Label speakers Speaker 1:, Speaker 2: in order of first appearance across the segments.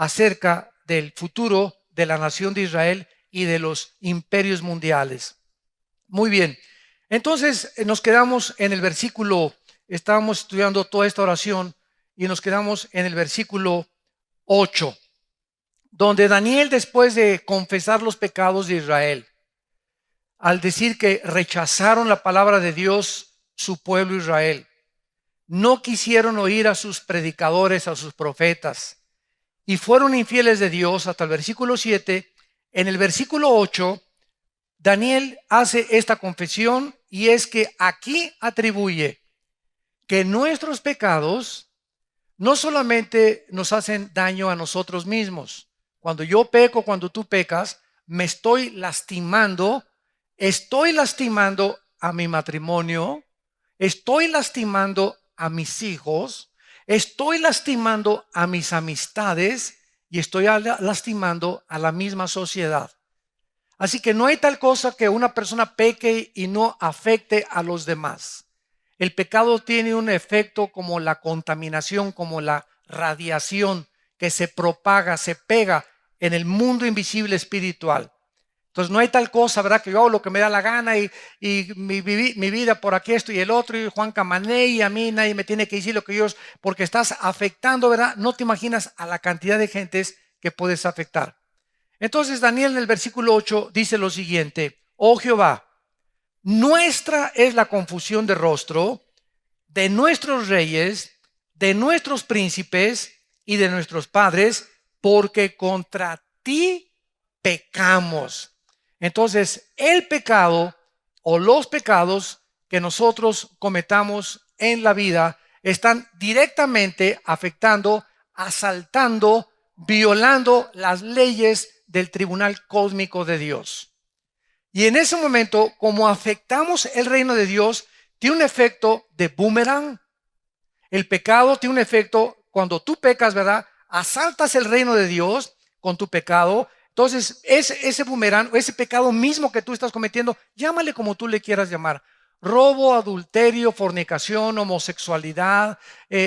Speaker 1: acerca del futuro de la nación de Israel y de los imperios mundiales. Muy bien, entonces nos quedamos en el versículo, estábamos estudiando toda esta oración y nos quedamos en el versículo 8, donde Daniel, después de confesar los pecados de Israel, al decir que rechazaron la palabra de Dios, su pueblo Israel, no quisieron oír a sus predicadores, a sus profetas, y fueron infieles de Dios hasta el versículo 7. En el versículo 8, Daniel hace esta confesión, y es que aquí atribuye que nuestros pecados no solamente nos hacen daño a nosotros mismos. Cuando yo peco, cuando tú pecas, me estoy lastimando a mi matrimonio, estoy lastimando a mis hijos, estoy lastimando a mis amistades y estoy lastimando a la misma sociedad. Así que no hay tal cosa que una persona peque y no afecte a los demás. El pecado tiene un efecto como la contaminación, como la radiación que se propaga, se pega en el mundo invisible espiritual. Entonces no hay tal cosa, ¿verdad? Que yo hago lo que me da la gana y mi vida por aquí, esto y el otro, y Juan Camané, y a mí nadie me tiene que decir lo que yo, porque estás afectando, ¿verdad? No te imaginas a la cantidad de gentes que puedes afectar. Entonces Daniel en el versículo 8 dice lo siguiente: oh Jehová, nuestra es la confusión de rostro de nuestros reyes, de nuestros príncipes y de nuestros padres, porque contra ti pecamos. Entonces, el pecado o los pecados que nosotros cometamos en la vida están directamente afectando, asaltando, violando las leyes del tribunal cósmico de Dios. Y en ese momento, como afectamos el reino de Dios, tiene un efecto de boomerang. El pecado tiene un efecto, cuando tú pecas, ¿verdad? Asaltas el reino de Dios con tu pecado. Entonces, ese boomerang, ese pecado mismo que tú estás cometiendo, llámale como tú le quieras llamar: robo, adulterio, fornicación, homosexualidad,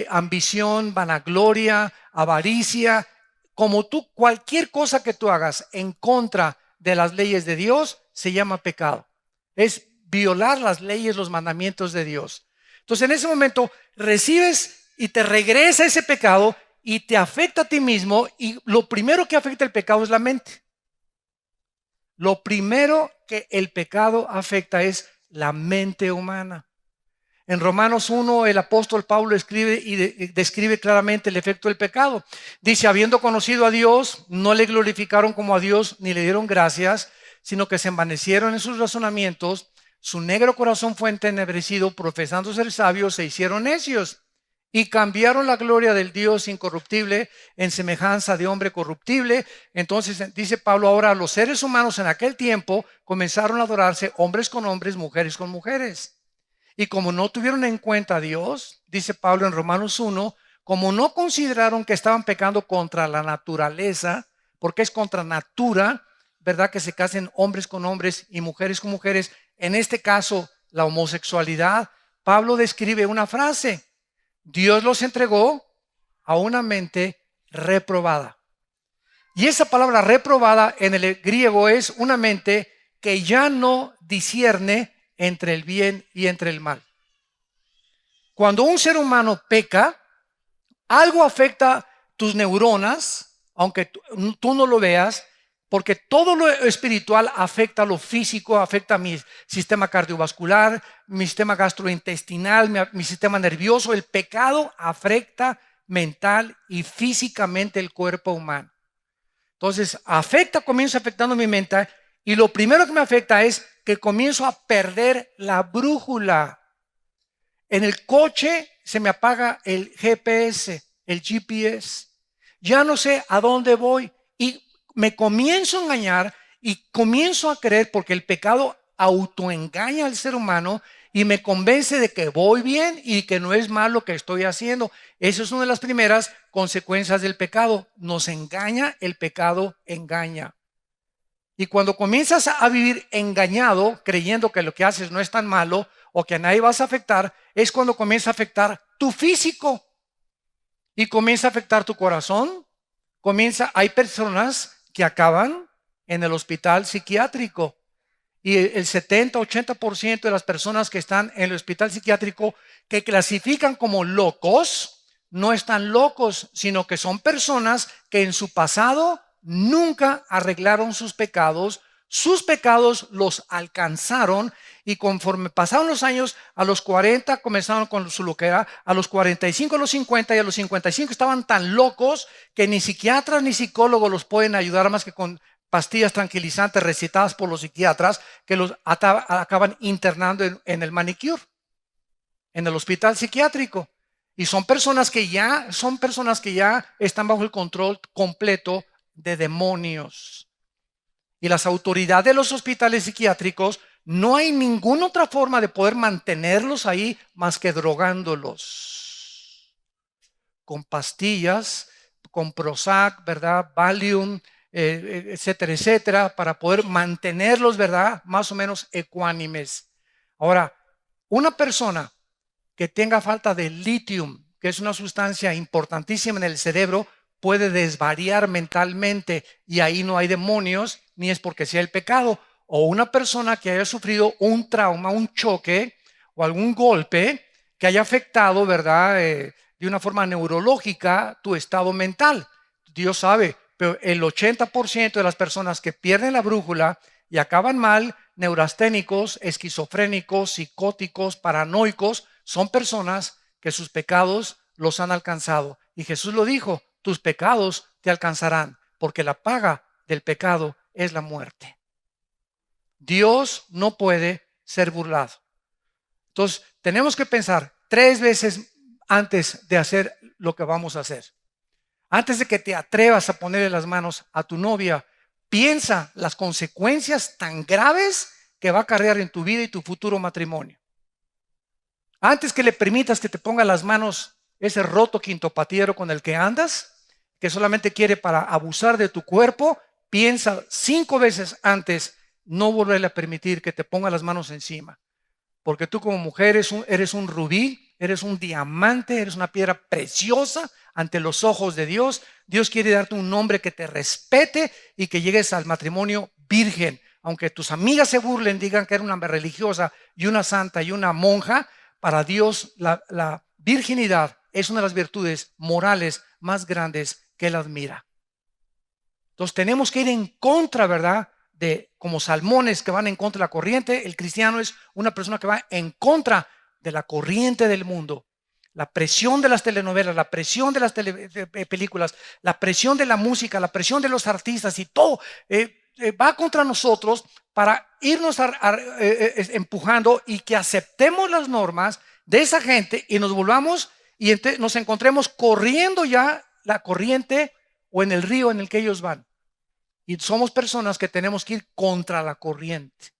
Speaker 1: ambición, vanagloria, avaricia, como tú, cualquier cosa que tú hagas en contra de las leyes de Dios, se llama pecado. Es violar las leyes, los mandamientos de Dios. Entonces, en ese momento recibes y te regresa ese pecado y te afecta a ti mismo, y lo primero que afecta el pecado es la mente. Lo primero que el pecado afecta es la mente humana. En Romanos 1, el apóstol Pablo escribe y describe claramente el efecto del pecado. Dice: habiendo conocido a Dios, no le glorificaron como a Dios, ni le dieron gracias, sino que se envanecieron en sus razonamientos. Su negro corazón fue entenebrecido, profesando ser sabios, se hicieron necios, y cambiaron la gloria del Dios incorruptible en semejanza de hombre corruptible. Entonces dice Pablo: ahora los seres humanos en aquel tiempo comenzaron a adorarse hombres con hombres, mujeres con mujeres. Y como no tuvieron en cuenta a Dios, dice Pablo en Romanos 1, como no consideraron que estaban pecando contra la naturaleza, porque es contra natura, ¿verdad?, que se casen hombres con hombres y mujeres con mujeres. En este caso, la homosexualidad. Pablo describe una frase: Dios los entregó a una mente reprobada. Y esa palabra reprobada en el griego es una mente que ya no discierne entre el bien y entre el mal. Cuando un ser humano peca, algo afecta tus neuronas, aunque tú no lo veas, porque todo lo espiritual afecta lo físico, afecta mi sistema cardiovascular, mi sistema gastrointestinal, mi sistema nervioso. El pecado afecta mental y físicamente el cuerpo humano. Entonces, comienza afectando mi mente, y lo primero que me afecta es que comienzo a perder la brújula. En el coche se me apaga el GPS, el GPS. Ya no sé a dónde voy y me comienzo a engañar y comienzo a creer, porque el pecado autoengaña al ser humano y me convence de que voy bien y que no es malo lo que estoy haciendo. Esa es una de las primeras consecuencias del pecado. Nos engaña, el pecado engaña. Y cuando comienzas a vivir engañado, creyendo que lo que haces no es tan malo o que a nadie vas a afectar, es cuando comienza a afectar tu físico y comienza a afectar tu corazón, hay personas que acaban en el hospital psiquiátrico. Y el 70-80% de las personas que están en el hospital psiquiátrico que clasifican como locos, no están locos, sino que son personas que en su pasado nunca arreglaron sus pecados los alcanzaron y conforme pasaron los años, a los 40 comenzaron con su loquera, a los 45, a los 50 y a los 55 estaban tan locos que ni psiquiatras ni psicólogos los pueden ayudar más que con pastillas tranquilizantes recetadas por los psiquiatras que los acaban internando en el manicure, en el hospital psiquiátrico. Y son personas que ya están bajo el control completo de demonios. Y las autoridades de los hospitales psiquiátricos, no hay ninguna otra forma de poder mantenerlos ahí más que drogándolos. Con pastillas, con Prozac, ¿verdad? Valium, etcétera, etcétera, para poder mantenerlos, ¿verdad? Más o menos ecuánimes. Ahora, una persona que tenga falta de litio, que es una sustancia importantísima en el cerebro, puede desvariar mentalmente y ahí no hay demonios, ni es porque sea el pecado. O una persona que haya sufrido un trauma, un choque o algún golpe que haya afectado, ¿verdad? De una forma neurológica tu estado mental. Dios sabe, pero el 80% de las personas que pierden la brújula y acaban mal, neurasténicos, esquizofrénicos, psicóticos, paranoicos, son personas que sus pecados los han alcanzado. Y Jesús lo dijo, tus pecados te alcanzarán, porque la paga del pecado es la muerte. Dios no puede ser burlado. Entonces, tenemos que pensar 3 veces antes de hacer lo que vamos a hacer. Antes de que te atrevas a ponerle las manos a tu novia, piensa las consecuencias tan graves que va a acarrear en tu vida y tu futuro matrimonio. Antes que le permitas que te ponga las manos ese roto quintopatiero con el que andas, que solamente quiere para abusar de tu cuerpo, piensa 5 veces antes no volverle a permitir que te ponga las manos encima. Porque tú como mujer eres un rubí, eres un diamante, eres una piedra preciosa ante los ojos de Dios. Dios quiere darte un nombre que te respete y que llegues al matrimonio virgen. Aunque tus amigas se burlen, digan que eres una religiosa y una santa y una monja, para Dios la virginidad es una de las virtudes morales más grandes que Él admira. Entonces tenemos que ir en contra, ¿verdad? Como salmones que van en contra de la corriente. El cristiano es una persona que va en contra de la corriente del mundo. La presión de las telenovelas, la presión de las películas, la presión de la música, la presión de los artistas y todo va contra nosotros para irnos empujando y que aceptemos las normas de esa gente y nos volvamos y nos encontremos corriendo ya la corriente o en el río en el que ellos van. Y somos personas que tenemos que ir contra la corriente.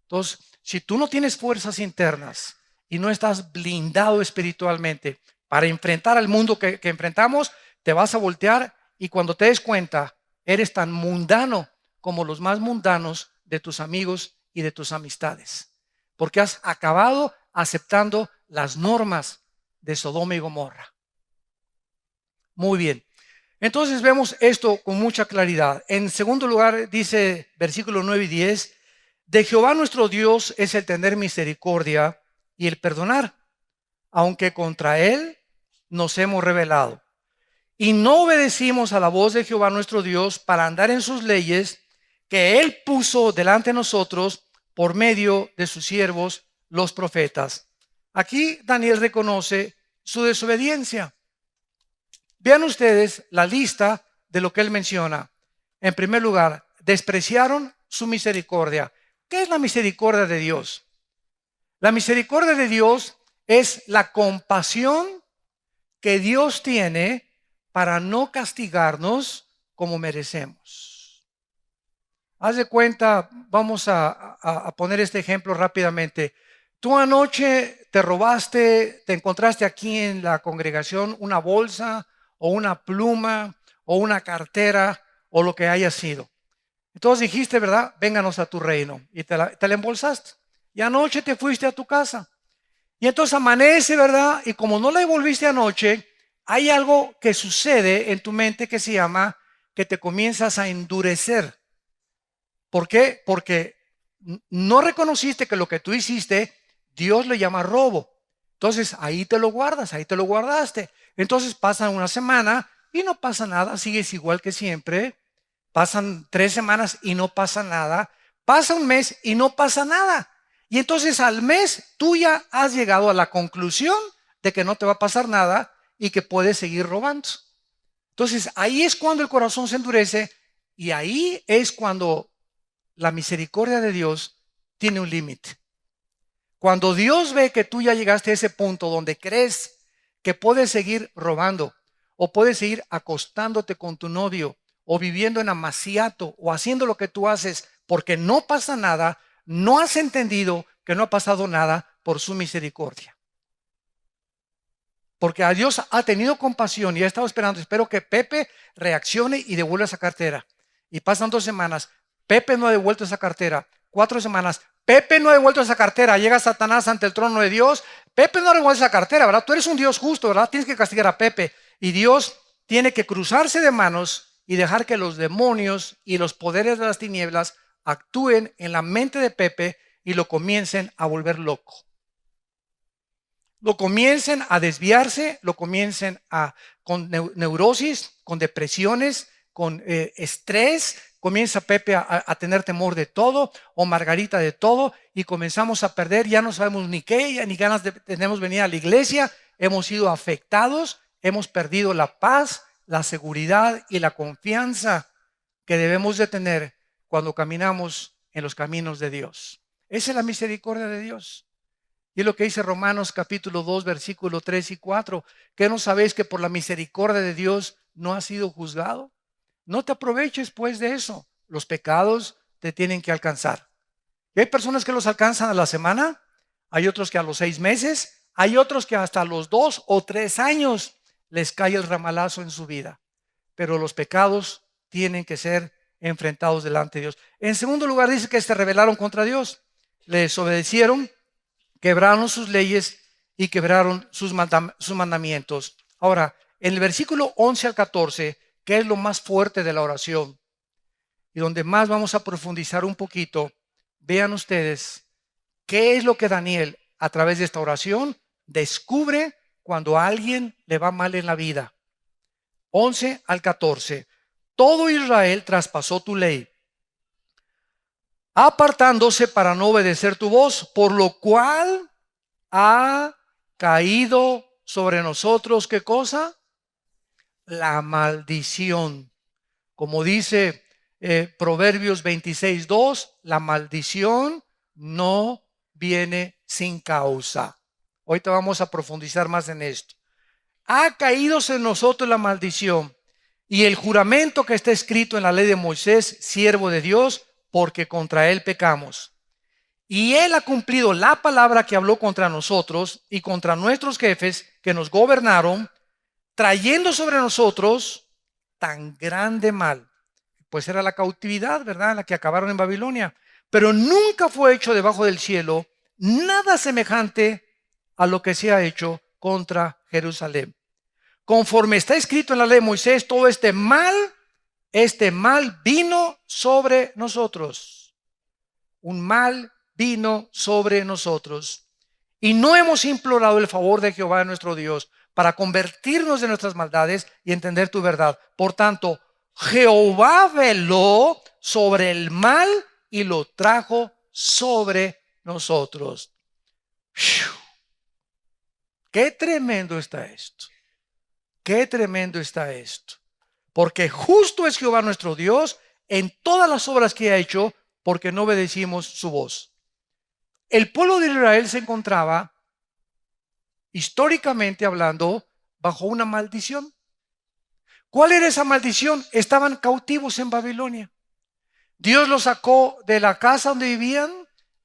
Speaker 1: Entonces, si tú no tienes fuerzas internas y no estás blindado espiritualmente para enfrentar al mundo que enfrentamos, te vas a voltear y cuando te des cuenta, eres tan mundano como los más mundanos de tus amigos y de tus amistades. Porque has acabado aceptando las normas de Sodoma y Gomorra. Muy bien. Entonces vemos esto con mucha claridad. En segundo lugar, dice versículos 9 y 10, de Jehová nuestro Dios es el tener misericordia y el perdonar, aunque contra Él nos hemos rebelado. Y no obedecimos a la voz de Jehová nuestro Dios para andar en sus leyes que Él puso delante de nosotros por medio de sus siervos, los profetas. Aquí Daniel reconoce su desobediencia. Vean ustedes la lista de lo que él menciona. En primer lugar, despreciaron su misericordia. ¿Qué es la misericordia de Dios? La misericordia de Dios es la compasión que Dios tiene para no castigarnos como merecemos. Haz de cuenta, vamos a poner este ejemplo rápidamente. Tú anoche te robaste, te encontraste aquí en la congregación una bolsa o una pluma o una cartera o lo que haya sido. Entonces dijiste, ¿verdad? Vénganos a tu reino. Y te la embolsaste. Y anoche te fuiste a tu casa. Y entonces amanece, ¿verdad? Y como no la devolviste anoche, hay algo que sucede en tu mente que se llama que te comienzas a endurecer. ¿Por qué? Porque no reconociste que lo que tú hiciste, Dios le llama robo. Entonces ahí te lo guardas, ahí te lo guardaste. Entonces pasa una semana y no pasa nada, sigues igual que siempre. Pasan 3 semanas y no pasa nada. Pasa un mes y no pasa nada. Y entonces al mes tú ya has llegado a la conclusión de que no te va a pasar nada y que puedes seguir robando. Entonces ahí es cuando el corazón se endurece y ahí es cuando la misericordia de Dios tiene un límite. Cuando Dios ve que tú ya llegaste a ese punto donde crees que puedes seguir robando o puedes seguir acostándote con tu novio o viviendo en amaciato o haciendo lo que tú haces porque no pasa nada, no has entendido que no ha pasado nada por su misericordia. Porque a Dios ha tenido compasión y ha estado esperando. Espero que Pepe reaccione y devuelva esa cartera. Y pasan 2 semanas. Pepe no ha devuelto esa cartera. 4 semanas. Pepe no ha devuelto esa cartera. Llega Satanás ante el trono de Dios. Pepe no ha devuelto esa cartera, ¿verdad? Tú eres un Dios justo, ¿verdad? Tienes que castigar a Pepe. Y Dios tiene que cruzarse de manos y dejar que los demonios y los poderes de las tinieblas actúen en la mente de Pepe y lo comiencen a volver loco. Lo comiencen a desviarse, lo comiencen con neurosis, con depresiones, con estrés. Comienza Pepe a tener temor de todo, o Margarita de todo, y comenzamos a perder, ya no sabemos ni qué, ni ganas tenemos venir a la iglesia, hemos sido afectados, hemos perdido la paz, la seguridad y la confianza que debemos de tener cuando caminamos en los caminos de Dios. Esa es la misericordia de Dios. Y es lo que dice Romanos capítulo 2, versículo 3 y 4. ¿Qué no sabéis que por la misericordia de Dios no has sido juzgado? No te aproveches pues de eso. Los pecados te tienen que alcanzar. Y hay personas que los alcanzan a la semana, hay otros que a los 6 meses, hay otros que hasta los 2 o 3 años les cae el ramalazo en su vida. Pero los pecados tienen que ser enfrentados delante de Dios. En segundo lugar dice que se rebelaron contra Dios. Le desobedecieron, quebraron sus leyes y quebraron sus mandamientos. Ahora, en el versículo 11 al 14, que es lo más fuerte de la oración y donde más vamos a profundizar un poquito, vean ustedes qué es lo que Daniel, a través de esta oración, descubre cuando a alguien le va mal en la vida. 11 al 14. Todo Israel traspasó tu ley, apartándose para no obedecer tu voz, por lo cual ha caído sobre nosotros, ¿qué cosa? La maldición. Como dice Proverbios 26:2, la maldición no viene sin causa. Ahorita vamos a profundizar más en esto. Ha caído sobre nosotros la maldición y el juramento que está escrito en la ley de Moisés, siervo de Dios, porque contra él pecamos. Y él ha cumplido la palabra que habló contra nosotros y contra nuestros jefes que nos gobernaron, trayendo sobre nosotros tan grande mal. Pues era la cautividad, ¿verdad?, en la que acabaron en Babilonia. Pero nunca fue hecho debajo del cielo nada semejante a lo que se ha hecho contra Jerusalén. Conforme está escrito en la ley de Moisés, todo este mal vino sobre nosotros. Un mal vino sobre nosotros. Y no hemos implorado el favor de Jehová nuestro Dios para convertirnos de nuestras maldades y entender tu verdad. Por tanto, Jehová veló sobre el mal y lo trajo sobre nosotros. ¡Qué tremendo está esto! ¡Qué tremendo está esto! Porque justo es Jehová nuestro Dios en todas las obras que ha hecho, porque no obedecimos su voz. El pueblo de Israel se encontraba, históricamente hablando, bajo una maldición. ¿Cuál era esa maldición? Estaban cautivos en Babilonia. Dios los sacó de la casa donde vivían.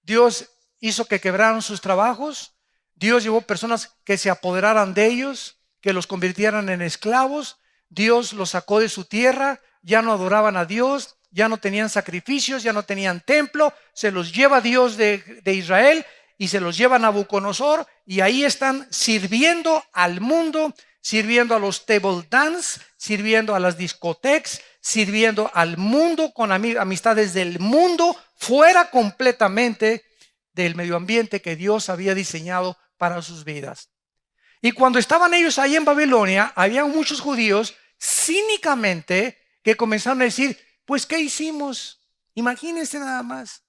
Speaker 1: Dios hizo que quebraran sus trabajos. Dios llevó personas que se apoderaran de ellos, que los convirtieran en esclavos. Dios los sacó de su tierra. Ya no adoraban a Dios, ya no tenían sacrificios, ya no tenían templo. Se los lleva Dios de Israel y se los lleva a Nabucodonosor, y ahí están sirviendo al mundo, sirviendo a los table dance, sirviendo a las discotecas, sirviendo al mundo con amistades del mundo, fuera completamente del medio ambiente que Dios había diseñado para sus vidas. Y cuando estaban ellos ahí en Babilonia, había muchos judíos cínicamente que comenzaron a decir, pues ¿qué hicimos? Imagínense nada más.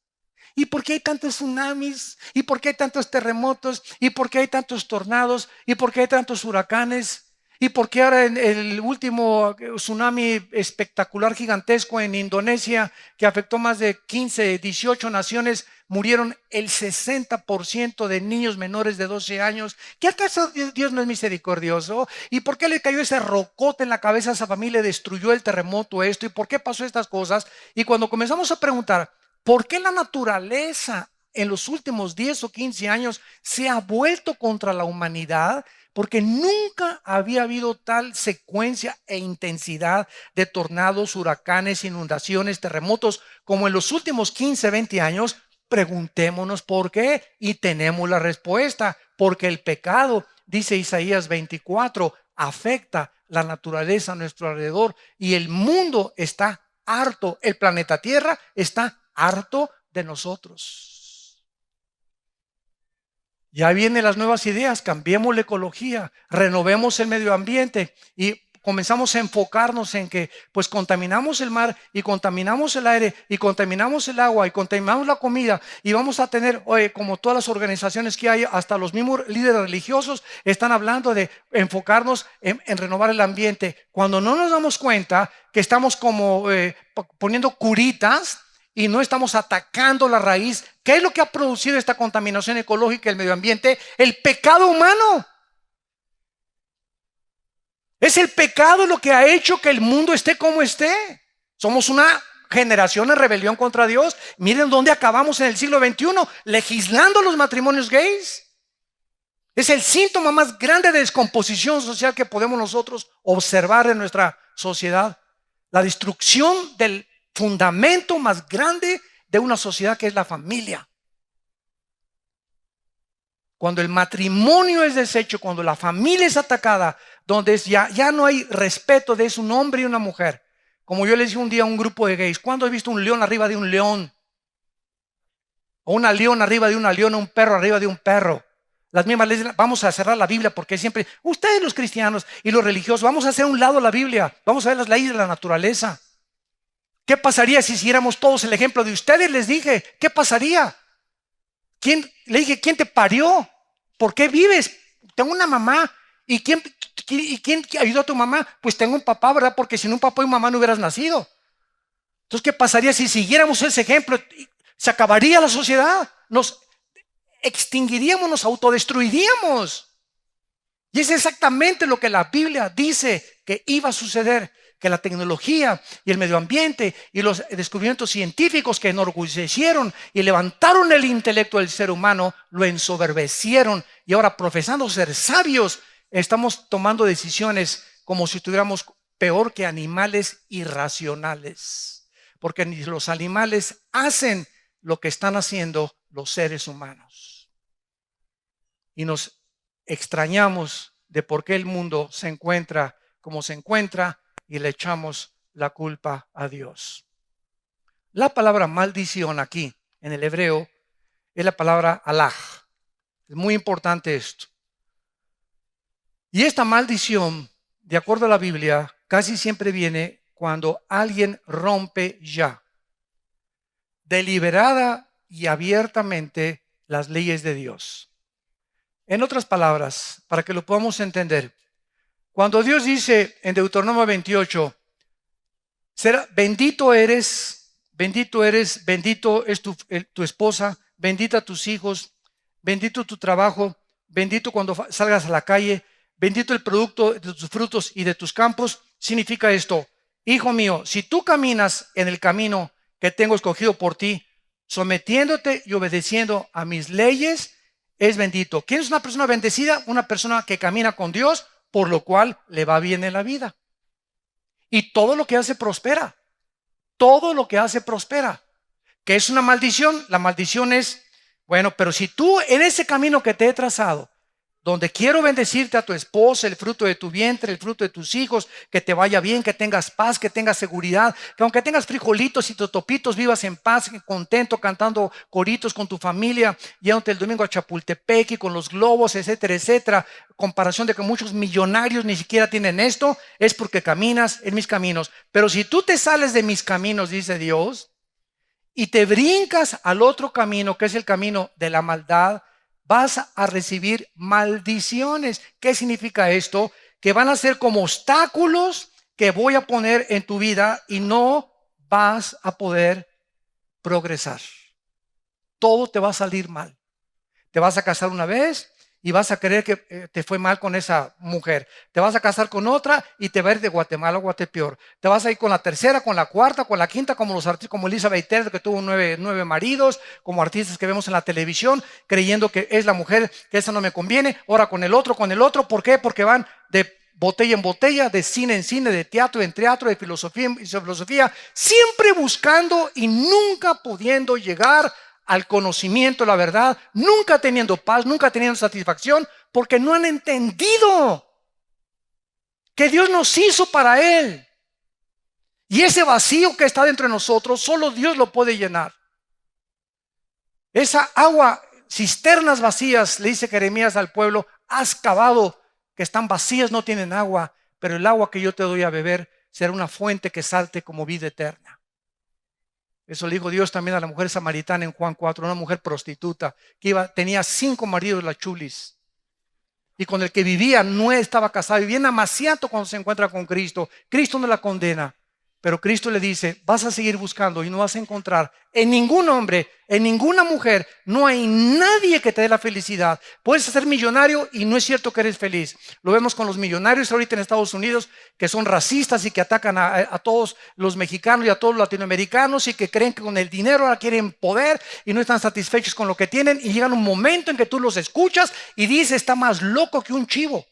Speaker 1: ¿Y por qué hay tantos tsunamis? ¿Y por qué hay tantos terremotos? ¿Y por qué hay tantos tornados? ¿Y por qué hay tantos huracanes? ¿Y por qué ahora en el último tsunami espectacular, gigantesco en Indonesia, que afectó más de 15, 18 naciones, murieron el 60% de niños menores de 12 años? ¿Qué acaso Dios no es misericordioso? ¿Y por qué le cayó ese rocote en la cabeza a esa familia y destruyó el terremoto esto? ¿Y por qué pasó estas cosas? Y cuando comenzamos a preguntar, ¿por qué la naturaleza en los últimos 10 o 15 años se ha vuelto contra la humanidad? Porque nunca había habido tal secuencia e intensidad de tornados, huracanes, inundaciones, terremotos como en los últimos 15, 20 años. Preguntémonos por qué y tenemos la respuesta. Porque el pecado, dice Isaías 24, afecta la naturaleza a nuestro alrededor y el mundo está harto, el planeta Tierra está harto de nosotros. Ya vienen las nuevas ideas, cambiemos la ecología, renovemos el medio ambiente y comenzamos a enfocarnos en que pues contaminamos el mar y contaminamos el aire y contaminamos el agua y contaminamos la comida y vamos a tener, como todas las organizaciones que hay, hasta los mismos líderes religiosos están hablando de enfocarnos en renovar el ambiente, cuando no nos damos cuenta que estamos como poniendo curitas y no estamos atacando la raíz. ¿Qué es lo que ha producido esta contaminación ecológica del medio ambiente? El pecado humano. Es el pecado lo que ha hecho que el mundo esté como esté. Somos una generación en rebelión contra Dios. Miren dónde acabamos en el siglo XXI, legislando los matrimonios gays. Es el síntoma más grande de descomposición social que podemos nosotros observar en nuestra sociedad. La destrucción del fundamento más grande de una sociedad, que es la familia. Cuando el matrimonio es deshecho, cuando la familia es atacada, donde ya no hay respeto de es un hombre y una mujer. Como yo les dije un día a un grupo de gays, ¿cuándo has visto un león arriba de un león? O una leona arriba de una leona, un perro arriba de un perro. Las mismas leyes, vamos a cerrar la Biblia porque siempre, ustedes los cristianos y los religiosos, vamos a hacer a un lado la Biblia, vamos a ver las leyes de la naturaleza. ¿Qué pasaría si siguiéramos todos el ejemplo de ustedes? Les dije, ¿qué pasaría? Le dije, ¿quién te parió? ¿Por qué vives? Tengo una mamá. ¿Y quién ayudó a tu mamá? Pues tengo un papá, ¿verdad? Porque sin un papá y una mamá no hubieras nacido. Entonces, ¿qué pasaría si siguiéramos ese ejemplo? Se acabaría la sociedad. Nos extinguiríamos, nos autodestruiríamos. Y es exactamente lo que la Biblia dice que iba a suceder. Que la tecnología y el medio ambiente y los descubrimientos científicos que enorgullecieron y levantaron el intelecto del ser humano, lo ensoberbecieron, y ahora, profesando ser sabios, estamos tomando decisiones como si estuviéramos peor que animales irracionales, porque ni los animales hacen lo que están haciendo los seres humanos, y nos extrañamos de por qué el mundo se encuentra como se encuentra y le echamos la culpa a Dios. La palabra maldición aquí en el hebreo es la palabra halaj. Es muy importante esto. Y esta maldición, de acuerdo a la Biblia, casi siempre viene cuando alguien rompe ya, deliberada y abiertamente, las leyes de Dios. En otras palabras, para que lo podamos entender, cuando Dios dice en Deuteronomio 28, bendito es, bendito es tu esposa, bendita tus hijos, bendito tu trabajo, bendito cuando salgas a la calle, bendito el producto de tus frutos y de tus campos, significa esto: hijo mío, si tú caminas en el camino que tengo escogido por ti, sometiéndote y obedeciendo a mis leyes, es bendito. ¿Quién es una persona bendecida? Una persona que camina con Dios, por lo cual le va bien en la vida. Y todo lo que hace prospera. Todo lo que hace prospera. ¿Qué es una maldición? La maldición es, bueno, pero si tú en ese camino que te he trazado donde quiero bendecirte a tu esposa, el fruto de tu vientre, el fruto de tus hijos, que te vaya bien, que tengas paz, que tengas seguridad, que aunque tengas frijolitos y totopitos, vivas en paz, contento, cantando coritos con tu familia, yéndote el domingo a Chapultepec y con los globos, etcétera, etcétera. Comparación de que muchos millonarios ni siquiera tienen esto, es porque caminas en mis caminos. Pero si tú te sales de mis caminos, dice Dios, y te brincas al otro camino, que es el camino de la maldad, vas a recibir maldiciones. ¿Qué significa esto? Que van a ser como obstáculos que voy a poner en tu vida y no vas a poder progresar. Todo te va a salir mal. Te vas a casar una vez y vas a creer que te fue mal con esa mujer. Te vas a casar con otra y te va a ir de Guatemala a Guatepeor. Te vas a ir con la tercera, con la cuarta, con la quinta, como los artistas, como Elizabeth Taylor, que tuvo nueve maridos, como artistas que vemos en la televisión, creyendo que es la mujer, que esa no me conviene. Ahora con el otro. ¿Por qué? Porque van de botella en botella, de cine en cine, de teatro en teatro, de filosofía en filosofía, siempre buscando y nunca pudiendo llegar al conocimiento, la verdad, nunca teniendo paz, nunca teniendo satisfacción, porque no han entendido que Dios nos hizo para Él. Y ese vacío que está dentro de nosotros, solo Dios lo puede llenar. Esa agua, cisternas vacías, le dice Jeremías al pueblo, has cavado, que están vacías, no tienen agua, pero el agua que yo te doy a beber será una fuente que salte como vida eterna. Eso le dijo Dios también a la mujer samaritana en Juan 4, una mujer prostituta que tenía 5 maridos, la chulis, y con el que vivía no estaba casada, vivía en amaciato cuando se encuentra con Cristo. Cristo no la condena, pero Cristo le dice, vas a seguir buscando y no vas a encontrar en ningún hombre, en ninguna mujer, no hay nadie que te dé la felicidad. Puedes ser millonario y no es cierto que eres feliz. Lo vemos con los millonarios ahorita en Estados Unidos, que son racistas y que atacan a todos los mexicanos y a todos los latinoamericanos, y que creen que con el dinero ahora quieren poder y no están satisfechos con lo que tienen, y llegan un momento en que tú los escuchas y dices, está más loco que un chivo.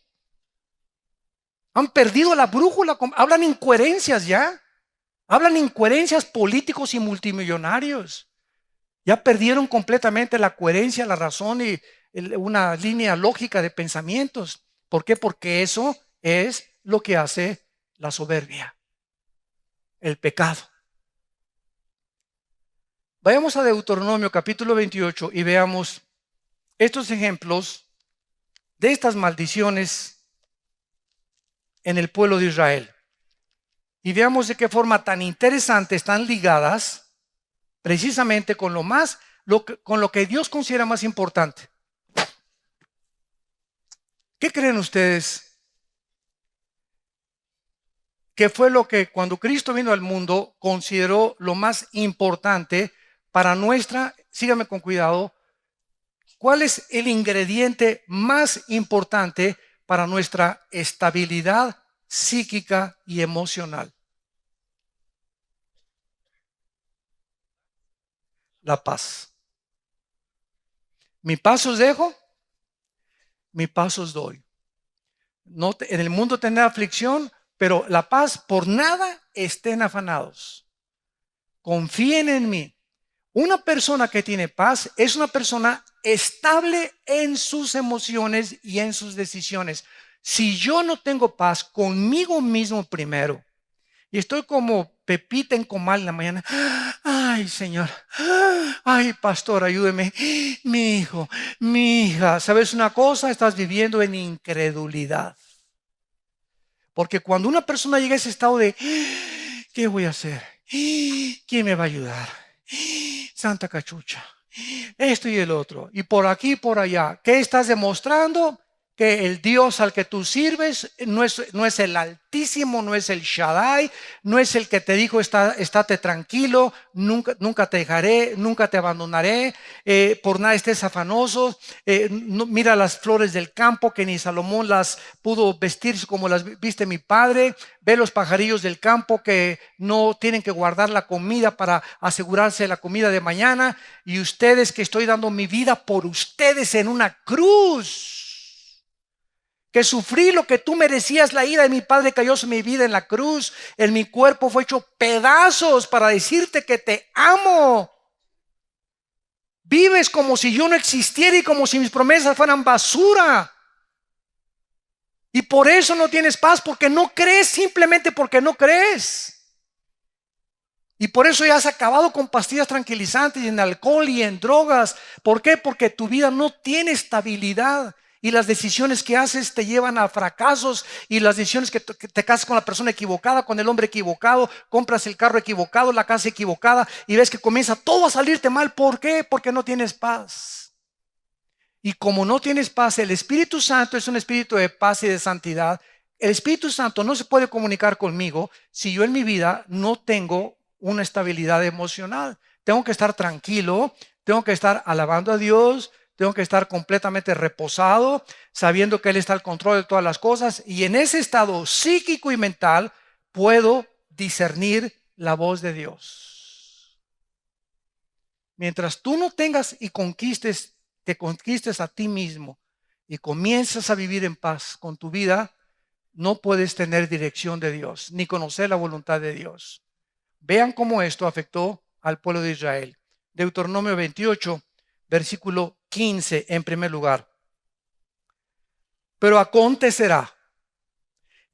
Speaker 1: Han perdido la brújula, hablan incoherencias ya. Hablan incoherencias políticos y multimillonarios. Ya perdieron completamente la coherencia, la razón y una línea lógica de pensamientos. ¿Por qué? Porque eso es lo que hace la soberbia, el pecado. Vayamos a Deuteronomio capítulo 28 y veamos estos ejemplos de estas maldiciones en el pueblo de Israel. Y veamos de qué forma tan interesante están ligadas precisamente con con lo que Dios considera más importante. ¿Qué creen ustedes que fue lo que cuando Cristo vino al mundo consideró lo más importante para síganme con cuidado, cuál es el ingrediente más importante para nuestra estabilidad psíquica y emocional? La paz. Mi paz os dejo, mi paz os doy. En el mundo tendrá aflicción, pero la paz, por nada estén afanados. Confíen en mí. Una persona que tiene paz es una persona estable en sus emociones y en sus decisiones. Si yo no tengo paz conmigo mismo primero, y estoy como Pepita en comal en la mañana, ay Señor, ay pastor, ayúdeme, mi hijo, mi hija, ¿sabes una cosa? Estás viviendo en incredulidad. Porque cuando una persona llega a ese estado de, ¿qué voy a hacer? ¿Quién me va a ayudar? Santa cachucha, esto y el otro, y por aquí y por allá, ¿qué estás demostrando? Que el Dios al que tú sirves no es el Altísimo, no es el Shaddai, no es el que te dijo estate tranquilo, nunca te dejaré, nunca te abandonaré, por nada estés afanoso, mira las flores del campo que ni Salomón las pudo vestir como las viste mi padre, ve los pajarillos del campo que no tienen que guardar la comida para asegurarse la comida de mañana, y ustedes, que estoy dando mi vida por ustedes en una cruz, que sufrí lo que tú merecías, la ira de mi Padre cayó sobre mi vida en la cruz, en mi cuerpo fue hecho pedazos para decirte que te amo. Vives como si yo no existiera y como si mis promesas fueran basura. Y por eso no tienes paz, porque no crees, simplemente porque no crees. Y por eso ya has acabado con pastillas tranquilizantes y en alcohol y en drogas. ¿Por qué? Porque tu vida no tiene estabilidad. Y las decisiones que haces te llevan a fracasos. Y las decisiones que te casas con la persona equivocada, con el hombre equivocado, compras el carro equivocado, la casa equivocada, y ves que comienza todo a salirte mal. ¿Por qué? Porque no tienes paz. Y como no tienes paz, el Espíritu Santo es un espíritu de paz y de santidad. El Espíritu Santo no se puede comunicar conmigo si yo en mi vida no tengo una estabilidad emocional. Tengo que estar tranquilo, tengo que estar alabando a Dios, tengo que estar completamente reposado, sabiendo que Él está al control de todas las cosas. Y en ese estado psíquico y mental puedo discernir la voz de Dios. Mientras tú no tengas y te conquistes a ti mismo y comienzas a vivir en paz con tu vida, no puedes tener dirección de Dios, ni conocer la voluntad de Dios. Vean cómo esto afectó al pueblo de Israel. Deuteronomio 28, versículo 15 en primer lugar. Pero acontecerá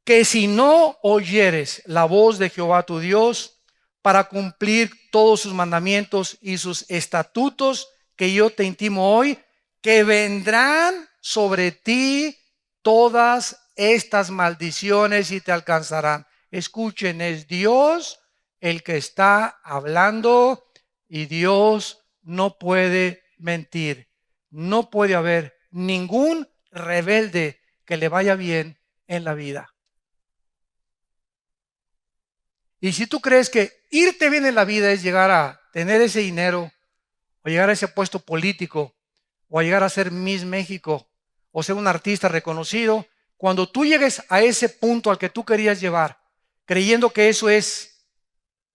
Speaker 1: que si no oyeres la voz de Jehová tu Dios para cumplir todos sus mandamientos y sus estatutos que yo te intimo hoy, que vendrán sobre ti todas estas maldiciones y te alcanzarán. Escuchen, es Dios el que está hablando y Dios no puede mentir. No puede haber ningún rebelde que le vaya bien en la vida. Y si tú crees que irte bien en la vida es llegar a tener ese dinero, o llegar a ese puesto político, o a llegar a ser Miss México, o ser un artista reconocido, cuando tú llegues a ese punto al que tú querías llevar, creyendo que eso es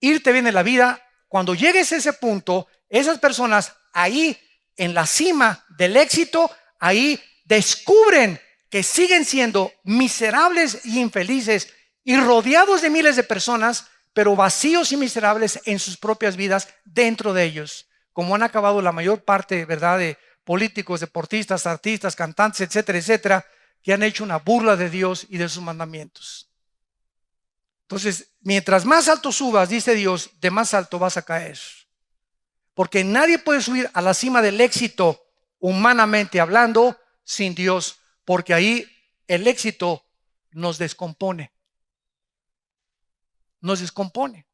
Speaker 1: irte bien en la vida, cuando llegues a ese punto, esas personas ahí en la cima del éxito, ahí descubren que siguen siendo miserables y infelices y rodeados de miles de personas, pero vacíos y miserables en sus propias vidas dentro de ellos, como han acabado la mayor parte, ¿verdad?, de políticos, deportistas, artistas, cantantes, etcétera, etcétera, que han hecho una burla de Dios y de sus mandamientos. Entonces, mientras más alto subas, dice Dios, de más alto vas a caer. Porque nadie puede subir a la cima del éxito, humanamente hablando, sin Dios, porque ahí el éxito nos descompone. Nos descompone.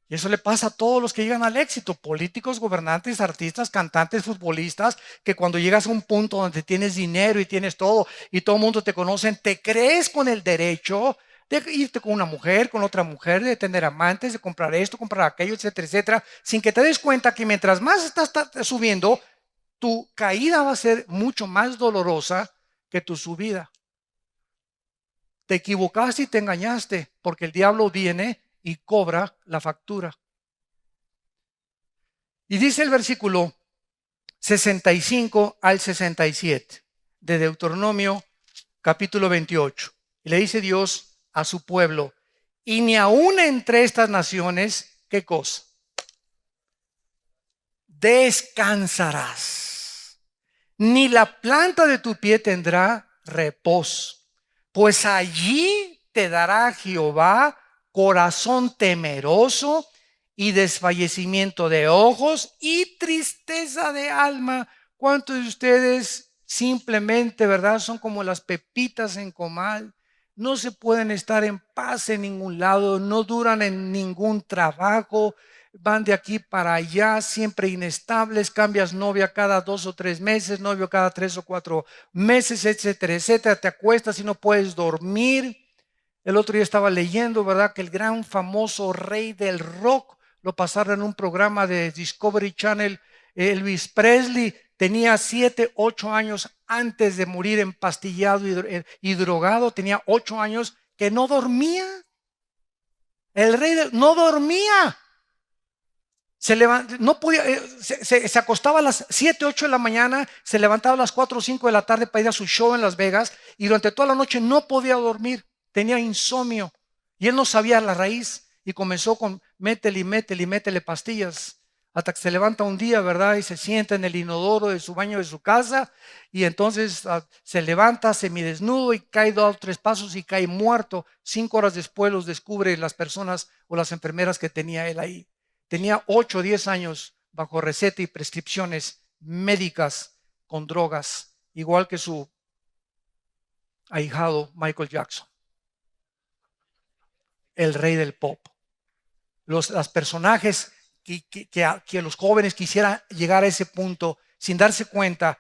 Speaker 1: Y eso le pasa a todos los que llegan al éxito, políticos, gobernantes, artistas, cantantes, futbolistas, que cuando llegas a un punto donde tienes dinero y tienes todo y todo el mundo te conoce, te crees con el derecho de irte con una mujer, con otra mujer, de tener amantes, de comprar esto, comprar aquello, etcétera, etcétera, sin que te des cuenta que mientras más estás subiendo, tu caída va a ser mucho más dolorosa que tu subida. Te equivocaste y te engañaste, porque el diablo viene y cobra la factura. Y dice el versículo 65 al 67 de Deuteronomio capítulo 28. Y le dice Dios a su pueblo, y ni aún entre estas naciones, ¿qué cosa? Descansarás, ni la planta de tu pie tendrá reposo, pues allí te dará Jehová corazón temeroso y desfallecimiento de ojos y tristeza de alma. ¿Cuántos de ustedes simplemente, verdad, son como las pepitas en comal? No se pueden estar en paz en ningún lado, no duran en ningún trabajo, van de aquí para allá, siempre inestables, cambias novia cada 2 o 3 meses, novio cada 3 o 4 meses, etcétera, etcétera. Te acuestas y no puedes dormir. El otro día estaba leyendo, ¿verdad?, que el gran famoso rey del rock lo pasaron en un programa de Discovery Channel. Elvis Presley tenía 7, 8 años antes de morir empastillado y drogado. Tenía 8 años que no dormía. El rey no dormía. Se levantaba, no podía, se acostaba a las 7, 8 de la mañana, se levantaba a las 4 o 5 de la tarde para ir a su show en Las Vegas y durante toda la noche no podía dormir. Tenía insomnio y él no sabía la raíz y comenzó con métele pastillas hasta que se levanta un día, ¿verdad? Y se sienta en el inodoro de su baño de su casa y entonces se levanta semidesnudo y cae 2 o 3 pasos y cae muerto. 5 horas después los descubre las personas o las enfermeras que tenía él ahí. Tenía 8 o 10 años bajo receta y prescripciones médicas con drogas, igual que su ahijado Michael Jackson, el rey del pop. Los personajes que los jóvenes quisieran llegar a ese punto sin darse cuenta.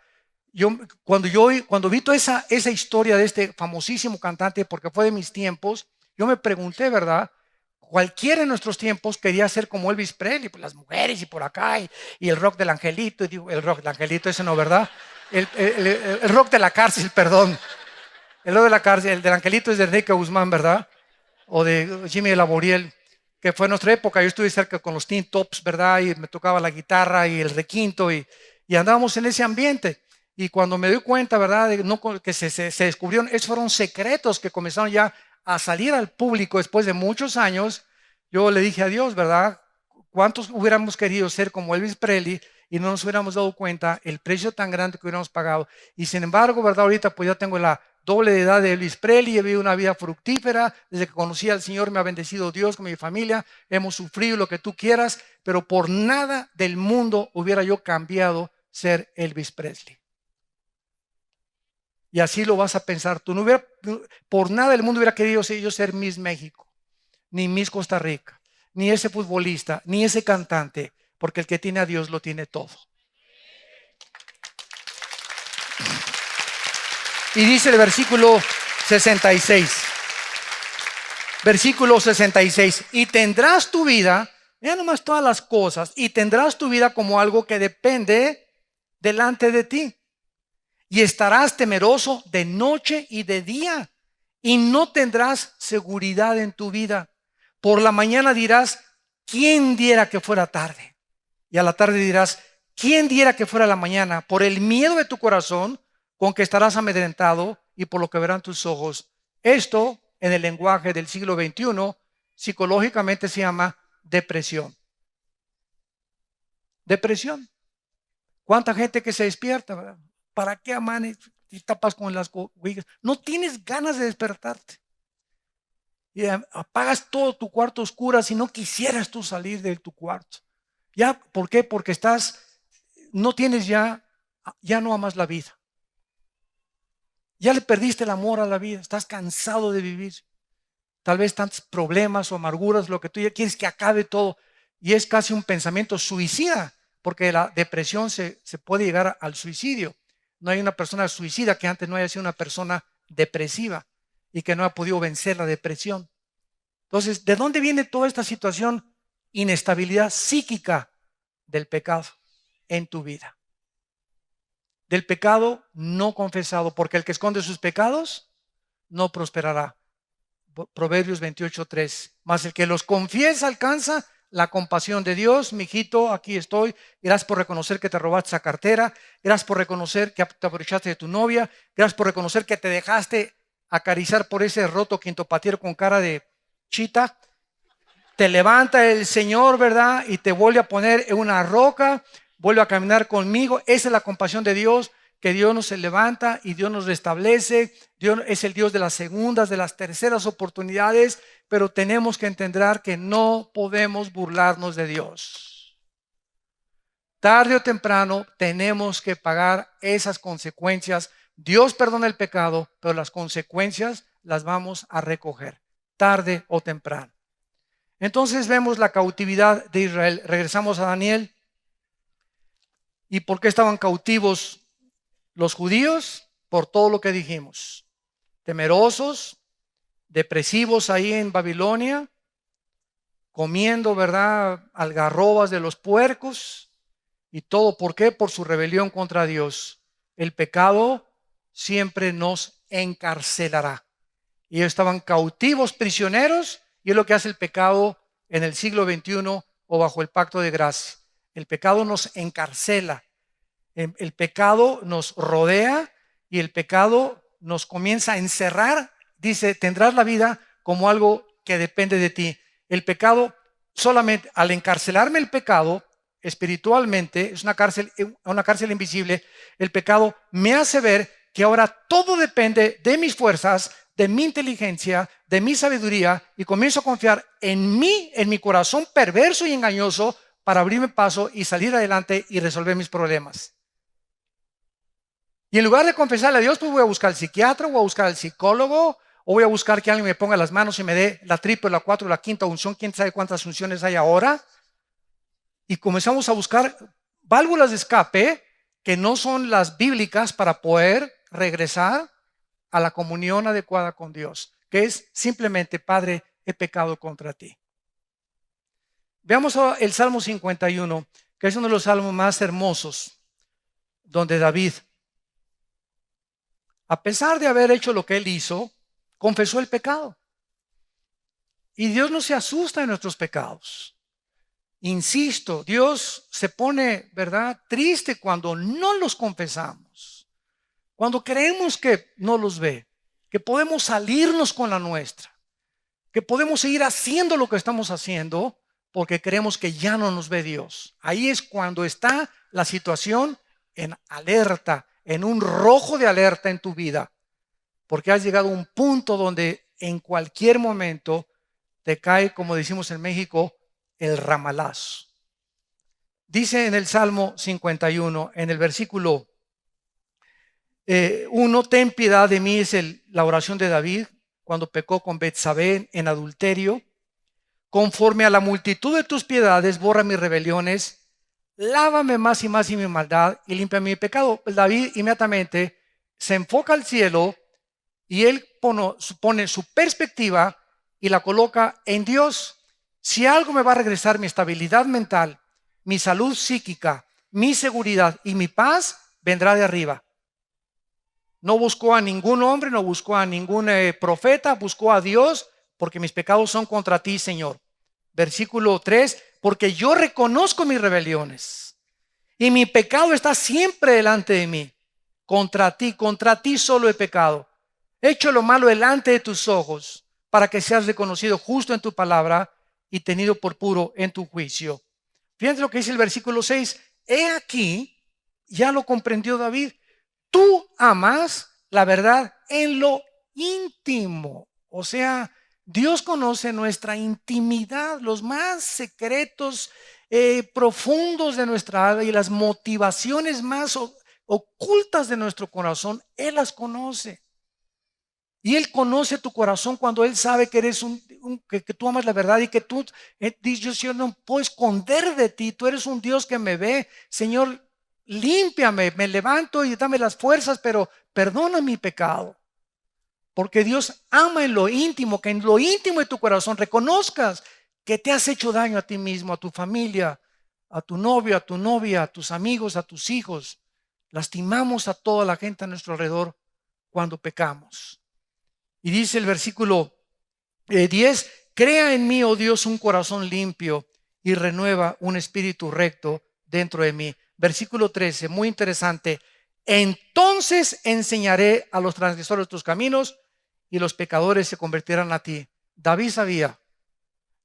Speaker 1: Cuando vi toda esa historia de este famosísimo cantante, porque fue de mis tiempos, yo me pregunté, ¿verdad? Cualquiera en nuestros tiempos quería ser como Elvis Presley, pues las mujeres y por acá, y el rock del angelito, y digo, el rock del angelito, ese no, ¿verdad? El rock de la cárcel, perdón. El rock de la cárcel, el del angelito es de Enrique Guzmán, ¿verdad? O de Jimmy Laboriel, que fue en nuestra época. Yo estuve cerca con los Teen Tops, ¿verdad? Y me tocaba la guitarra y el requinto y andábamos en ese ambiente. Y cuando me doy cuenta, ¿verdad? Que se descubrieron, esos fueron secretos que comenzaron ya a salir al público después de muchos años. Yo le dije a Dios, ¿verdad? ¿Cuántos hubiéramos querido ser como Elvis Presley y no nos hubiéramos dado cuenta el precio tan grande que hubiéramos pagado? Y sin embargo, ¿verdad? Ahorita pues ya tengo la doble de edad de Elvis Presley, he vivido una vida fructífera, desde que conocí al Señor me ha bendecido Dios con mi familia, hemos sufrido lo que tú quieras, pero por nada del mundo hubiera yo cambiado ser Elvis Presley. Y así lo vas a pensar tú. Por nada del mundo hubiera querido yo ser Miss México, ni Miss Costa Rica, ni ese futbolista, ni ese cantante, porque el que tiene a Dios lo tiene todo. Y dice el versículo 66. Versículo 66. Y tendrás tu vida, mira nomás todas las cosas, y tendrás tu vida como algo que depende delante de ti. Y estarás temeroso de noche y de día, y no tendrás seguridad en tu vida. Por la mañana dirás, ¿quién diera que fuera tarde? Y a la tarde dirás, ¿quién diera que fuera la mañana? Por el miedo de tu corazón, con que estarás amedrentado y por lo que verán tus ojos. Esto, en el lenguaje del siglo XXI, psicológicamente se llama depresión. Depresión. ¿Cuánta gente que se despierta, verdad? ¿Para qué amaneces y tapas con las cobijas? No tienes ganas de despertarte. Y apagas todo tu cuarto oscuro si no quisieras tú salir de tu cuarto. ¿Ya? ¿Por qué? Porque no tienes ya no amas la vida. Ya le perdiste el amor a la vida, estás cansado de vivir. Tal vez tantos problemas o amarguras, lo que tú ya quieres que acabe todo. Y es casi un pensamiento suicida, porque la depresión se puede llegar al suicidio. No hay una persona suicida que antes no haya sido una persona depresiva y que no ha podido vencer la depresión. Entonces, ¿de dónde viene toda esta situación? Inestabilidad psíquica del pecado en tu vida. Del pecado no confesado, porque el que esconde sus pecados no prosperará. Proverbios 28:3. Mas el que los confiesa alcanza la compasión de Dios. Mijito, aquí estoy. Gracias por reconocer que te robaste esa cartera. Gracias por reconocer que te aprovechaste de tu novia. Gracias por reconocer que te dejaste acariciar por ese roto quintopatiero con cara de chita. Te levanta el Señor, ¿verdad? Y te vuelve a poner en una roca. Vuelve a caminar conmigo. Esa es la compasión de Dios, que Dios nos levanta y Dios nos restablece. Dios es el Dios de las segundas, de las terceras oportunidades, pero tenemos que entender que no podemos burlarnos de Dios. Tarde o temprano tenemos que pagar esas consecuencias. Dios perdona el pecado, pero las consecuencias las vamos a recoger, tarde o temprano. Entonces vemos la cautividad de Israel. Regresamos a Daniel. ¿Y por qué estaban cautivos los judíos? Por todo lo que dijimos. Temerosos, depresivos ahí en Babilonia, comiendo, ¿verdad?, algarrobas de los puercos. ¿Y todo por qué? Por su rebelión contra Dios. El pecado siempre nos encarcelará. Y ellos estaban cautivos, prisioneros, y es lo que hace el pecado en el siglo XXI o bajo el pacto de gracia. El pecado nos encarcela, el pecado nos rodea y el pecado nos comienza a encerrar. Dice, tendrás la vida como algo que depende de ti. El pecado, solamente al encarcelarme el pecado, espiritualmente, es una cárcel invisible. El pecado me hace ver que ahora todo depende de mis fuerzas, de mi inteligencia, de mi sabiduría, y comienzo a confiar en mí, en mi corazón perverso y engañoso, para abrirme paso y salir adelante y resolver mis problemas. Y en lugar de confesarle a Dios, pues voy a buscar al psiquiatra, voy a buscar al psicólogo, o voy a buscar que alguien me ponga las manos y me dé la triple, la cuatro, la quinta unción, quién sabe cuántas unciones hay ahora. Y comenzamos a buscar válvulas de escape que no son las bíblicas para poder regresar a la comunión adecuada con Dios, que es simplemente: Padre, he pecado contra ti. Veamos el Salmo 51, que es uno de los salmos más hermosos, donde David, a pesar de haber hecho lo que él hizo, confesó el pecado. Y Dios no se asusta de nuestros pecados. Insisto, Dios se pone, ¿verdad?, triste cuando no los confesamos, cuando creemos que no los ve, que podemos salirnos con la nuestra, que podemos seguir haciendo lo que estamos haciendo porque creemos que ya no nos ve Dios. Ahí es cuando está la situación en alerta, en un rojo de alerta en tu vida, porque has llegado a un punto donde en cualquier momento te cae, como decimos en México, el ramalazo. Dice en el Salmo 51, en el versículo 1, ten piedad de mí, es la oración de David cuando pecó con Betsabé en adulterio. Conforme a la multitud de tus piedades, borra mis rebeliones, lávame más y más y mi maldad y limpia mi pecado. David inmediatamente se enfoca al cielo y él pone su perspectiva y la coloca en Dios. Si algo me va a regresar mi estabilidad mental, mi salud psíquica, mi seguridad y mi paz, vendrá de arriba. No buscó a ningún hombre, no buscó a ningún profeta, buscó a Dios, porque mis pecados son contra ti, Señor. Versículo 3, porque yo reconozco mis rebeliones y mi pecado está siempre delante de mí. Contra ti solo he pecado. He hecho lo malo delante de tus ojos, para que seas reconocido justo en tu palabra y tenido por puro en tu juicio. Fíjense lo que dice el versículo 6. He aquí, ya lo comprendió David, tú amas la verdad en lo íntimo. O sea, Dios conoce nuestra intimidad, los más secretos, profundos de nuestra alma y las motivaciones más ocultas de nuestro corazón. Él las conoce. Y Él conoce tu corazón cuando Él sabe que eres que tú amas la verdad y que tú, yo no puedo esconder de ti. Tú eres un Dios que me ve. Señor, límpiame, me levanto y dame las fuerzas, pero perdona mi pecado. Porque Dios ama en lo íntimo, que en lo íntimo de tu corazón reconozcas que te has hecho daño a ti mismo, a tu familia, a tu novio, a tu novia, a tus amigos, a tus hijos. Lastimamos a toda la gente a nuestro alrededor cuando pecamos. Y dice el versículo 10, crea en mí, oh Dios, un corazón limpio y renueva un espíritu recto dentro de mí. Versículo 13, muy interesante. Entonces enseñaré a los transgresores tus caminos y los pecadores se convertirán a ti. David sabía,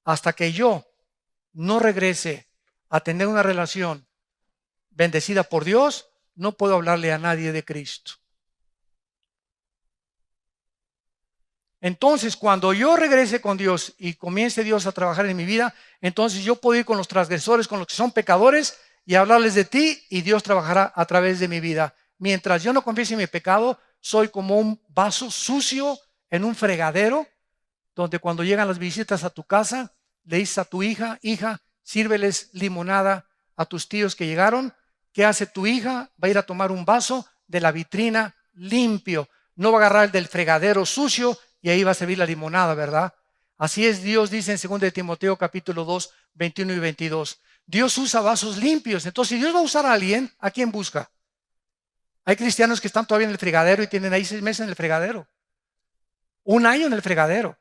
Speaker 1: hasta que yo no regrese a tener una relación bendecida por Dios, no puedo hablarle a nadie de Cristo. Entonces, cuando yo regrese con Dios y comience Dios a trabajar en mi vida, entonces yo puedo ir con los transgresores, con los que son pecadores, y hablarles de ti, y Dios trabajará a través de mi vida. Mientras yo no confiese mi pecado, soy como un vaso sucio en un fregadero, donde cuando llegan las visitas a tu casa, le dices a tu hija, sírveles limonada a tus tíos que llegaron. ¿Qué hace tu hija? Va a ir a tomar un vaso de la vitrina limpio. No va a agarrar el del fregadero sucio y ahí va a servir la limonada, ¿verdad? Así es, Dios dice en 2 de Timoteo capítulo 2, 21 y 22. Dios usa vasos limpios. Entonces, si Dios va a usar a alguien, ¿a quién busca? Hay cristianos que están todavía en el fregadero y tienen ahí 6 meses en el fregadero. 1 año en el fregadero.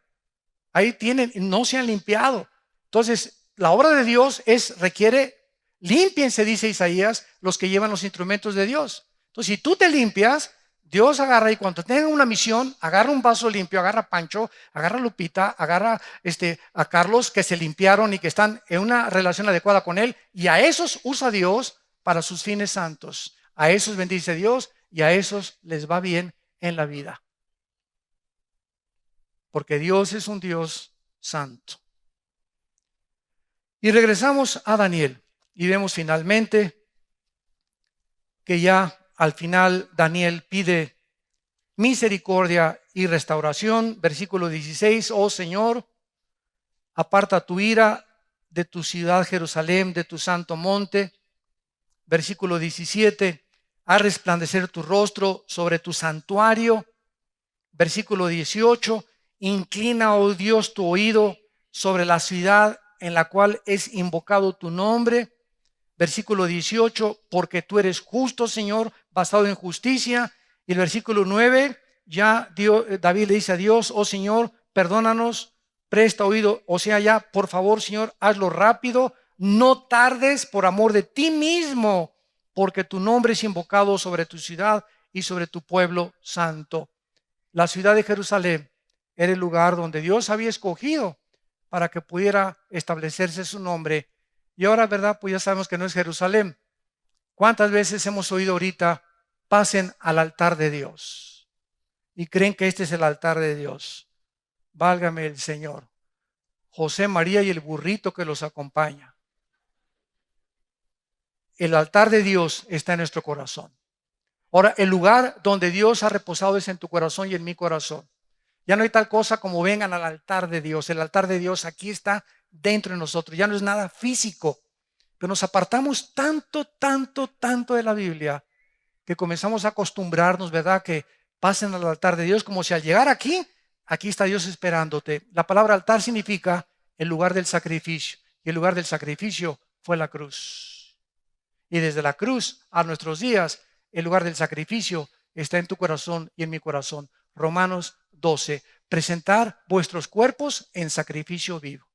Speaker 1: Ahí tienen, no se han limpiado. Entonces, la obra de Dios requiere, límpiense, dice Isaías, los que llevan los instrumentos de Dios. Entonces, si tú te limpias, Dios agarra y cuando tenga una misión, agarra un vaso limpio, agarra a Pancho, agarra a Lupita, agarra a Carlos que se limpiaron y que están en una relación adecuada con él, y a esos usa Dios para sus fines santos. A esos bendice Dios y a esos les va bien en la vida. Porque Dios es un Dios santo. Y regresamos a Daniel y vemos finalmente que ya al final Daniel pide misericordia y restauración. Versículo 16, oh Señor, aparta tu ira de tu ciudad Jerusalén, de tu santo monte. Versículo 17, haz resplandecer tu rostro sobre tu santuario. Versículo 18, inclina, oh Dios, tu oído sobre la ciudad en la cual es invocado tu nombre. Versículo 18, porque tú eres justo, Señor, basado en justicia. Y el versículo 9, ya David le dice a Dios, oh Señor, perdónanos, presta oído, o sea, ya, por favor, Señor, hazlo rápido, no tardes por amor de ti mismo, porque tu nombre es invocado sobre tu ciudad y sobre tu pueblo santo. La ciudad de Jerusalén era el lugar donde Dios había escogido para que pudiera establecerse su nombre. Y ahora, ¿verdad? Pues ya sabemos que no es Jerusalén. ¿Cuántas veces hemos oído ahorita, pasen al altar de Dios? Y creen que este es el altar de Dios. Válgame el Señor. José, María y el burrito que los acompaña. El altar de Dios está en nuestro corazón. Ahora, el lugar donde Dios ha reposado es en tu corazón y en mi corazón. Ya no hay tal cosa como vengan al altar de Dios. El altar de Dios aquí está dentro de nosotros. Ya no es nada físico. Pero nos apartamos tanto de la Biblia que comenzamos a acostumbrarnos, ¿verdad? Que pasen al altar de Dios como si al llegar aquí, aquí está Dios esperándote. La palabra altar significa el lugar del sacrificio. Y el lugar del sacrificio fue la cruz. Y desde la cruz a nuestros días, el lugar del sacrificio está en tu corazón y en mi corazón. Romanos 12. Presentar vuestros cuerpos en sacrificio vivo.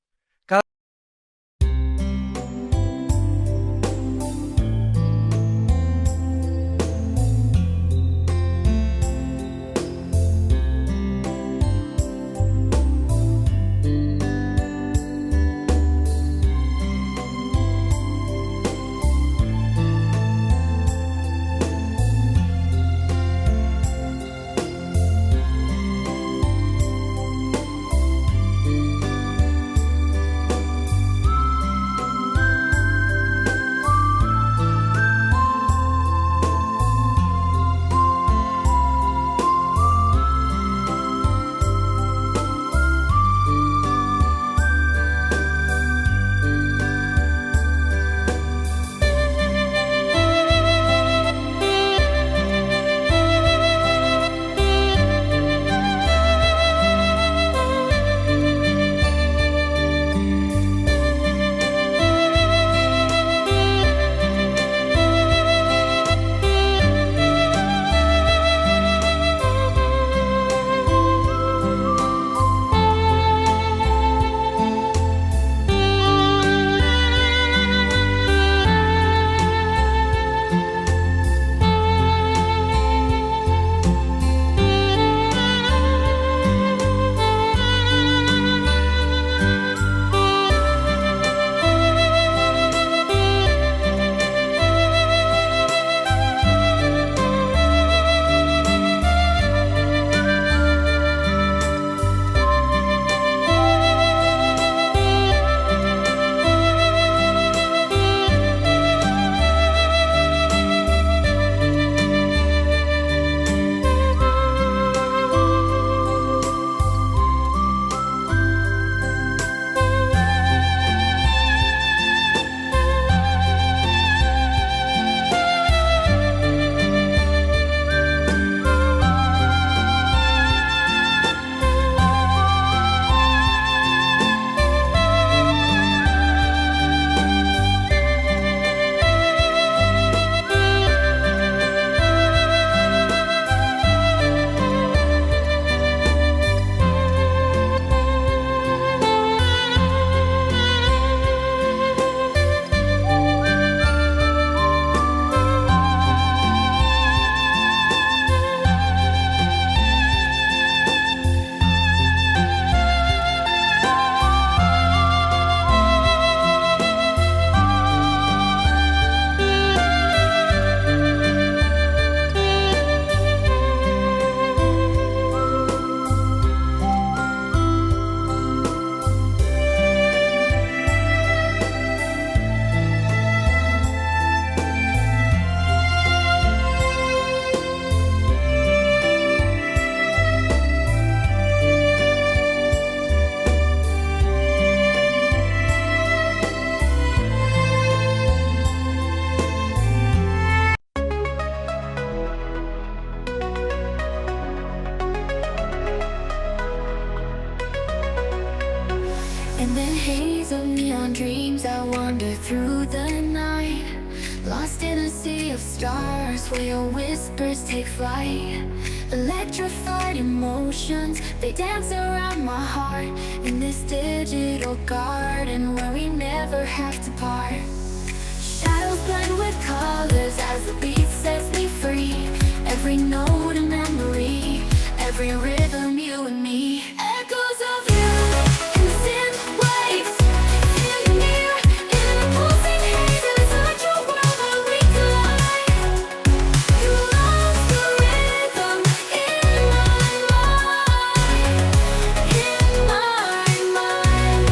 Speaker 2: through the night, lost in a sea of stars where your whispers take flight. Electrified emotions, they dance around my heart in this digital garden where we never have to part. Shadows blend with colors as the beat sets me free. Every note a memory, every rhythm you and me. Echoes of you in the synth waves, feel you near in the pulsing haze. Inside your world where we collide. You lost the rhythm in my mind, in my mind.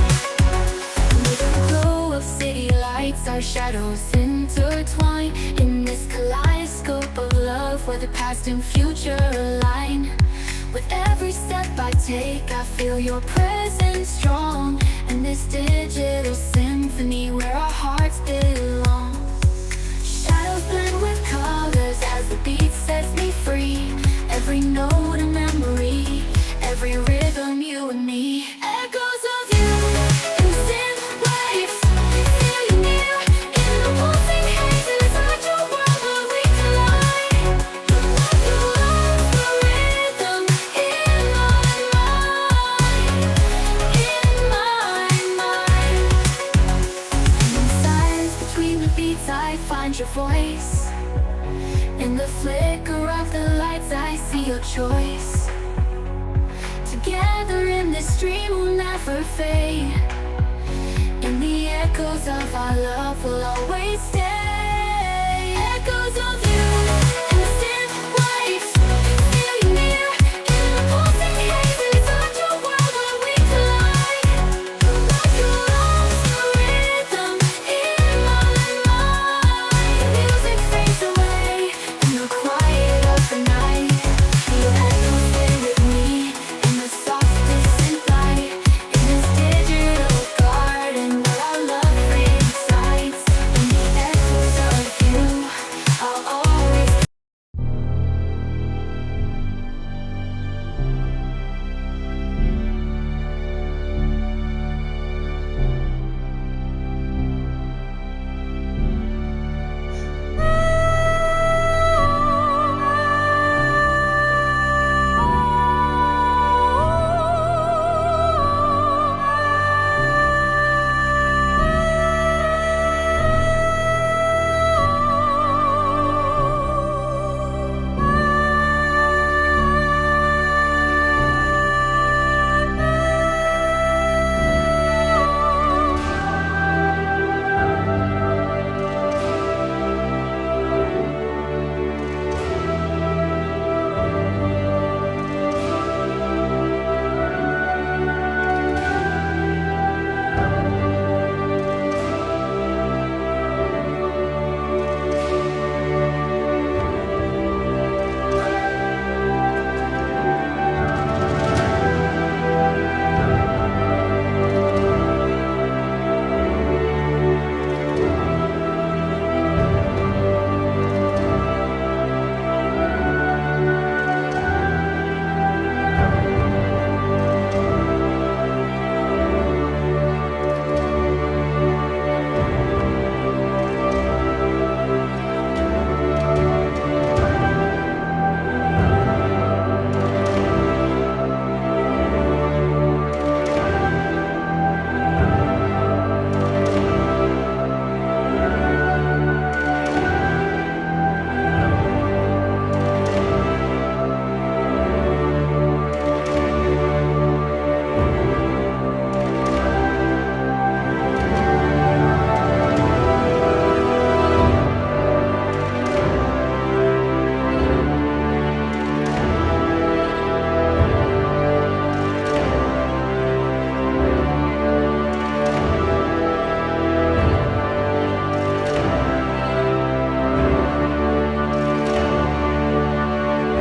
Speaker 2: With the glow of city lights, our shadows intertwine in this kaleidoscope of love where the past and future align. With every step I take, I feel your presence strong in this digital symphony where our hearts belong. Shadows blend with colors as the beat sets me free. Every note a memory, every rhythm you and me. Echoes of you in the synth waves, feel you near in the pulsing haze. Inside your world where we collide. You lost the rhythm in my mind, in my mind. And in silence between the beats I find your voice. In the flicker of the lights I see your choice. Together in this dream we'll never fade. In the echoes of our love will always stay.